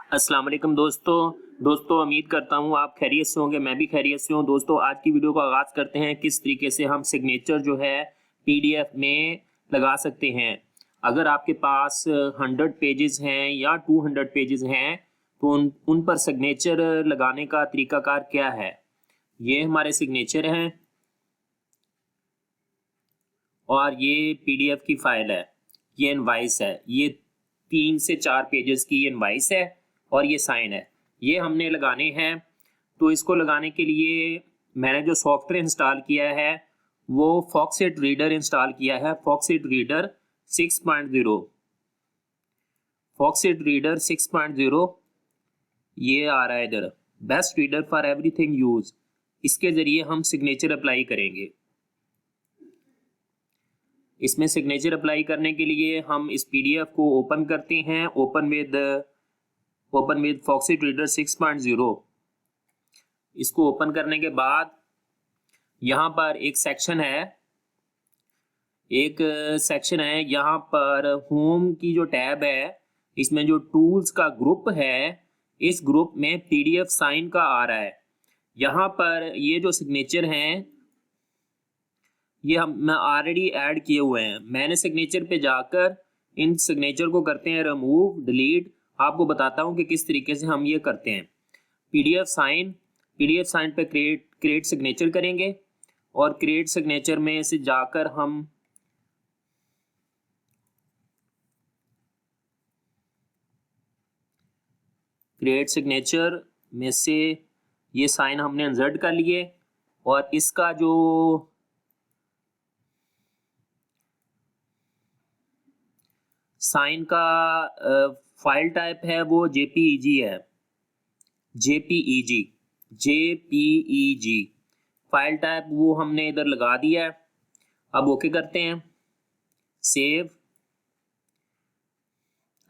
अस्सलाम वालेकुम दोस्तों उम्मीद करता हूँ आप खैरियत से होंगे, मैं भी खैरियत से हूँ। दोस्तों आज की वीडियो का आगाज़ करते हैं किस तरीके से हम सिग्नेचर जो है पीडीएफ में लगा सकते हैं। अगर आपके पास 100 पेजेस हैं या 200 पेजेस हैं तो उन पर सिग्नेचर लगाने का तरीकाकार क्या है। ये हमारे सिग्नेचर हैं और ये पीडीएफ की फाइल है, ये इनवाइस है, ये 3 से 4 पेजेस की इनवाइस है और ये साइन है, ये हमने लगाने हैं। तो इसको लगाने के लिए मैंने जो सॉफ्टवेयर इंस्टॉल किया है वो फॉक्सेट रीडर इंस्टॉल किया है, फॉक्सेट रीडर 6.0। फॉक्सेट रीडर 6.0 ये आ रहा है इधर, best reader for everything use. इसके जरिए हम सिग्नेचर अप्लाई करेंगे। इसमें सिग्नेचर अप्लाई करने के लिए हम इस पीडीएफ को ओपन करते हैं, ओपन विद फॉक्सेट रीडर 6.0। इसको ओपन करने के बाद यहाँ पर एक सेक्शन है, यहाँ पर होम की जो टैब है इसमें जो टूल्स का ग्रुप है, इस ग्रुप में पीडीएफ साइन का आ रहा है। यहाँ पर ये जो सिग्नेचर हैं ये हम ऑलरेडी ऐड किए हुए हैं। मैंने सिग्नेचर पे जाकर इन सिग्नेचर को करते हैं रिमूव डिलीट। आपको बताता हूँ कि किस तरीके से हम ये करते हैं। पीडीएफ साइन पे क्रिएट सिग्नेचर करेंगे और क्रिएट सिग्नेचर में से जाकर हम क्रिएट सिग्नेचर में से ये साइन हमने इंसर्ट कर लिए और इसका जो साइन का फाइल टाइप है वो जेपीईजी है, जेपीईजी फाइल टाइप वो हमने इधर लगा दिया है। अब ओके करते हैं, सेव।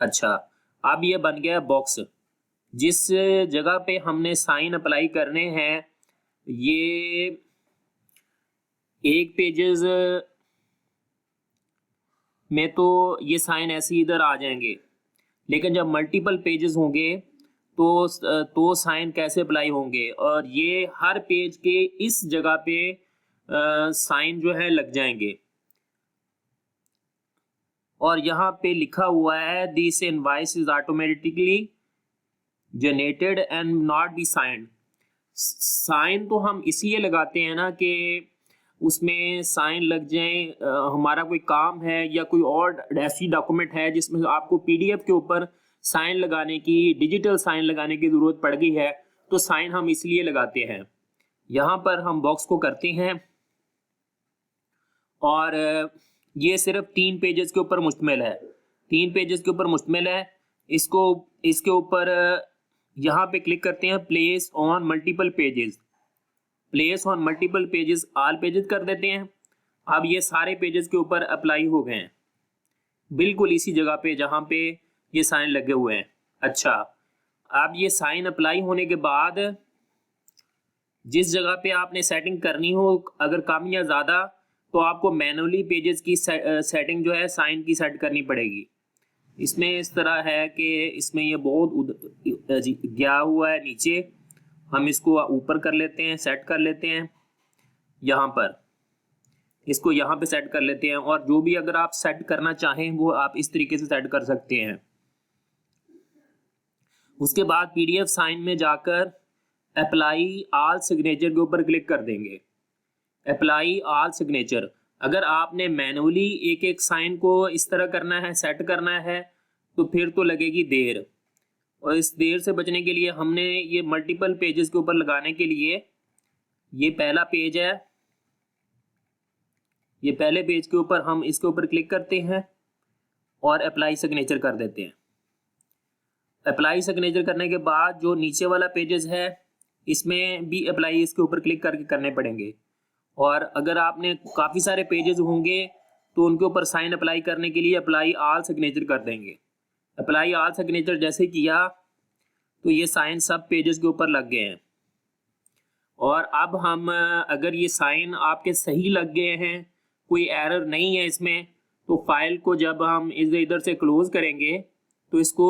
अच्छा, अब ये बन गया बॉक्स। जिस जगह पे हमने साइन अप्लाई करने हैं, ये एक पेजेस में तो ये साइन ऐसे इधर आ जाएंगे, लेकिन जब मल्टीपल पेजेस होंगे तो साइन कैसे अप्लाई होंगे। और ये हर पेज के इस जगह पे साइन जो है लग जाएंगे। और यहाँ पे लिखा हुआ है this invoice is automatically generated and not be signed. Sign तो हम इसलिए लगाते हैं ना कि उसमें साइन लग जाए। हमारा कोई काम है या कोई और ऐसी डॉक्यूमेंट है जिसमें आपको पीडीएफ के ऊपर साइन लगाने की, डिजिटल साइन लगाने की ज़रूरत पड़ गई है, तो साइन हम इसलिए लगाते हैं। यहाँ पर हम बॉक्स को करते हैं और ये सिर्फ 3 पेजेस के ऊपर मुश्तमिल है, 3 पेजेस के ऊपर मुश्तमिल है। इसके ऊपर यहाँ पे क्लिक करते हैं, place on multiple pages, place on multiple pages all pages कर देते हैं। अब ये सारे पेजेस के ऊपर अप्लाई हो गए हैं, बिल्कुल इसी जगह पे जहाँ पे ये साइन लगे हुए हैं। अच्छा, अब ये साइन अप्लाई होने के बाद जिस जगह पे आपने सेटिंग करनी हो, अगर कम या ज़्यादा, तो आपको मैनुअली पेजेस की सेटिंग जो है साइन की सेट करनी पड़ेगी। इसमें इस तरह है कि इसमें ये बहुत गया हुआ है नीचे, हम इसको ऊपर कर लेते हैं, सेट कर लेते हैं। यहाँ पर इसको यहाँ पे सेट कर लेते हैं और जो भी अगर आप सेट करना चाहें वो आप इस तरीके से सेट कर सकते हैं। उसके बाद पीडीएफ साइन में जाकर अप्लाई ऑल सिग्नेचर के ऊपर क्लिक कर देंगे, अप्लाई ऑल सिग्नेचर। अगर आपने मैनुअली एक एक साइन को इस तरह करना है, सेट करना है, तो फिर तो लगेगी देर। और इस देर से बचने के लिए हमने ये मल्टीपल पेजेस के ऊपर लगाने के लिए, ये पहला पेज है, ये पहले पेज के ऊपर हम इसके ऊपर क्लिक करते हैं और अप्लाई सिग्नेचर कर देते हैं। अप्लाई सिग्नेचर करने के बाद जो नीचे वाला पेजेस है इसमें भी अप्लाई इसके ऊपर क्लिक करके करने पड़ेंगे। और अगर आपने काफ़ी सारे पेजेस होंगे तो उनके ऊपर साइन अप्लाई करने के लिए अप्लाई ऑल सिग्नेचर कर देंगे। अप्लाई ऑल सिग्नेचर जैसे किया तो ये साइन सब पेजेस के ऊपर लग गए हैं। और अब हम अगर ये साइन आपके सही लग गए हैं, कोई एरर नहीं है इसमें, तो फाइल को जब हम इधर से क्लोज करेंगे तो इसको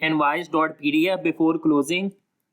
invoice.pdf before closing.